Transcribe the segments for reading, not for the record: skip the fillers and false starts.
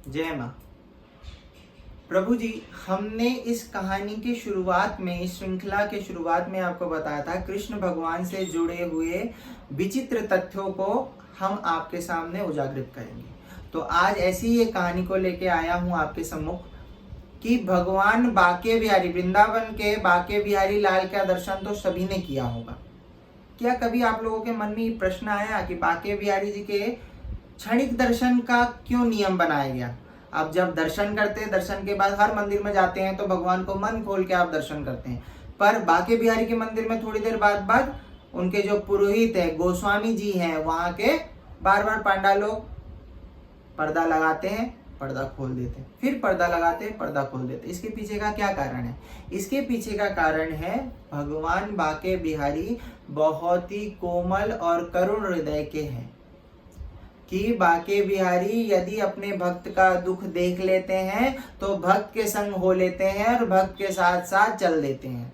जय माँ। प्रभु जी, हमने इस कहानी की शुरुआत में, इस श्रृंखला के शुरुआत में आपको बताया था कृष्ण भगवान से जुड़े हुए विचित्र तथ्यों को हम आपके सामने उजागरित करेंगे। तो आज ऐसी ही एक कहानी को लेके आया हूँ आपके सम्मुख कि भगवान बाके बिहारी, वृंदावन के बाके बिहारी लाल का दर्शन तो सभी ने किया होगा। क्या कभी आप लोगों के मन में प्रश्न आया कि बाके बिहारी जी के क्षणिक दर्शन का क्यों नियम बनाया गया? आप जब दर्शन करते हैं, दर्शन के बाद हर मंदिर में जाते हैं तो भगवान को मन खोल के आप दर्शन करते हैं, पर बाके बिहारी के मंदिर में थोड़ी देर बाद उनके जो पुरोहित है, गोस्वामी जी हैं, वहां के बार बार पांडा लोग पर्दा लगाते हैं, पर्दा खोल देते हैं, फिर पर्दा लगाते हैं, पर्दा खोल देते हैं। इसके पीछे का क्या कारण है? इसके पीछे का कारण है भगवान बाके बिहारी बहुत ही कोमल और करुण हृदय के हैं कि बाके बिहारी यदि अपने भक्त का दुख देख लेते हैं तो भक्त के संग हो लेते हैं और भक्त के साथ साथ चल देते हैं।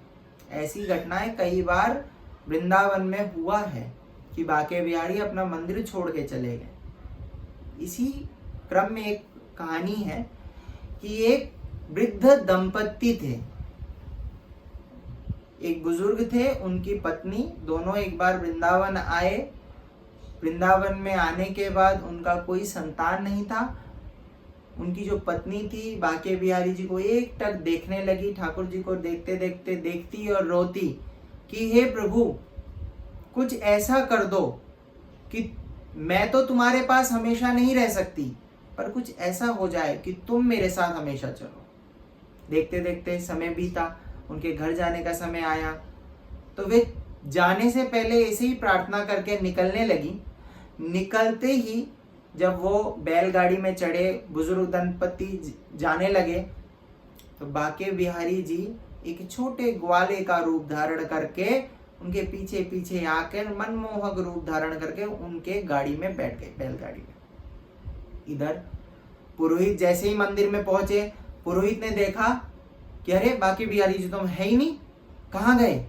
ऐसी घटनाएं कई बार वृंदावन में हुआ है कि बाके बिहारी अपना मंदिर छोड़ के चले गए। इसी क्रम में एक कहानी है कि एक वृद्ध दंपत्ति थे, एक बुजुर्ग थे, उनकी पत्नी, दोनों एक बार वृंदावन आए। वृंदावन में आने के बाद उनका कोई संतान नहीं था। उनकी जो पत्नी थी बाके बिहारी जी को एक टक देखने लगी, ठाकुर जी को देखते देखते देखती और रोती कि हे प्रभु, कुछ ऐसा कर दो कि मैं तो तुम्हारे पास हमेशा नहीं रह सकती, पर कुछ ऐसा हो जाए कि तुम मेरे साथ हमेशा चलो। देखते देखते समय बीता, उनके घर जाने का समय आया तो वे जाने से पहले ऐसे ही प्रार्थना करके निकलने लगी। निकलते ही जब वो बैलगाड़ी में चढ़े, बुजुर्ग दंपति जाने लगे, तो बाके बिहारी जी एक छोटे ग्वाले का रूप धारण करके उनके पीछे पीछे आकर मनमोहक रूप धारण करके उनके गाड़ी में बैठ गए, बैलगाड़ी में। इधर पुरोहित जैसे ही मंदिर में पहुंचे, पुरोहित ने देखा कि अरे बाके बिहारी जी तो है ही नहीं, कहाँ गए?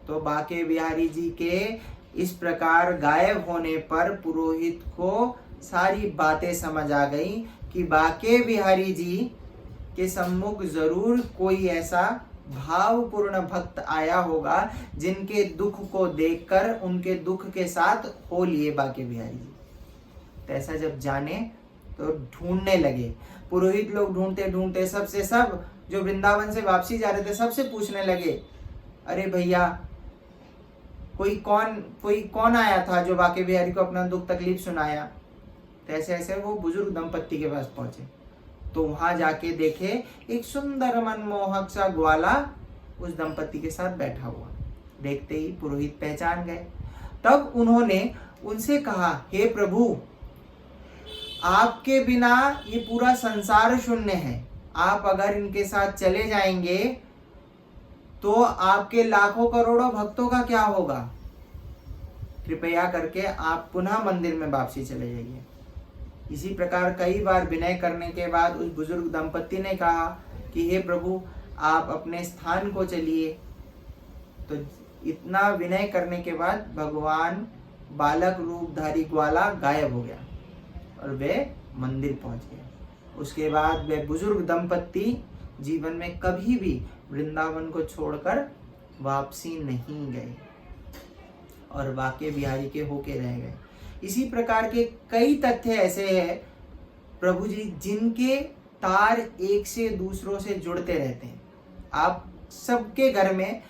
तो बाके बिहारी जी के इस प्रकार गायब होने पर पुरोहित को सारी बातें समझ आ गई कि बाके बिहारी जी के सम्मुख जरूर कोई ऐसा भावपूर्ण भक्त आया होगा जिनके दुख को देखकर उनके दुख के साथ हो लिए बाके बिहारी जी। तो ऐसा जब जाने तो ढूंढने लगे, पुरोहित लोग ढूंढते ढूंढते सबसे सब जो वृंदावन से वापसी जा रहे थे सबसे पूछने लगे, अरे भैया कोई कौन आया था जो बाके बिहारी को अपना दुख तकलीफ सुनाया? तो ऐसे ऐसे वो बुजुर्ग दंपत्ति के पास पहुंचे तो वहां जाके देखे एक सुंदर मनमोहक सा ग्वाला उस दंपत्ति के साथ बैठा हुआ। देखते ही पुरोहित पहचान गए। तब उन्होंने उनसे कहा, हे प्रभु, आपके बिना ये पूरा संसार शून्य है। आप अगर इनके साथ चले जाएंगे तो आपके लाखों करोड़ों भक्तों का क्या होगा? कृपया करके आप पुनः मंदिर में वापसी चले जाइए। इसी प्रकार कई बार विनय करने के बाद उस बुजुर्ग दंपत्ति ने कहा कि हे प्रभु, आप अपने स्थान को चलिए। तो इतना विनय करने के बाद भगवान बालक रूपधारी ग्वाला गायब हो गया और वे मंदिर पहुंच गए। उसके बाद वे बुजुर्ग दंपत्ति जीवन में कभी भी वृंदावन को छोड़कर वापसी नहीं गए और बाके बिहारी के होके रह गए। इसी प्रकार के कई तथ्य ऐसे हैं प्रभु जी जिनके तार एक से दूसरों से जुड़ते रहते हैं। आप सबके घर में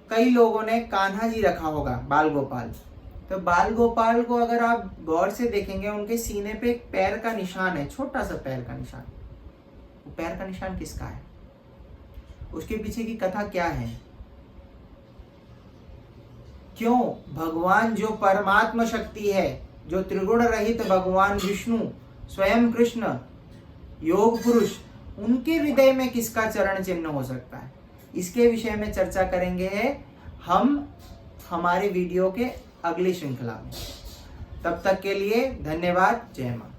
कई लोगों ने कान्हा जी रखा होगा, बाल गोपाल। तो बाल गोपाल को अगर आप गौर से देखेंगे, उनके सीने पे एक पैर का निशान है, छोटा सा पैर का निशान। वो पैर का निशान किसका है? उसके पीछे की कथा क्या है? क्यों भगवान जो परमात्मा शक्ति है, जो त्रिगुण रहित भगवान विष्णु, स्वयं कृष्ण, योग पुरुष, उनके हृदय में किसका चरण चिन्ह हो सकता है? इसके विषय में चर्चा करेंगे हम हमारे वीडियो के अगली श्रृंखला में। तब तक के लिए धन्यवाद। जय मां।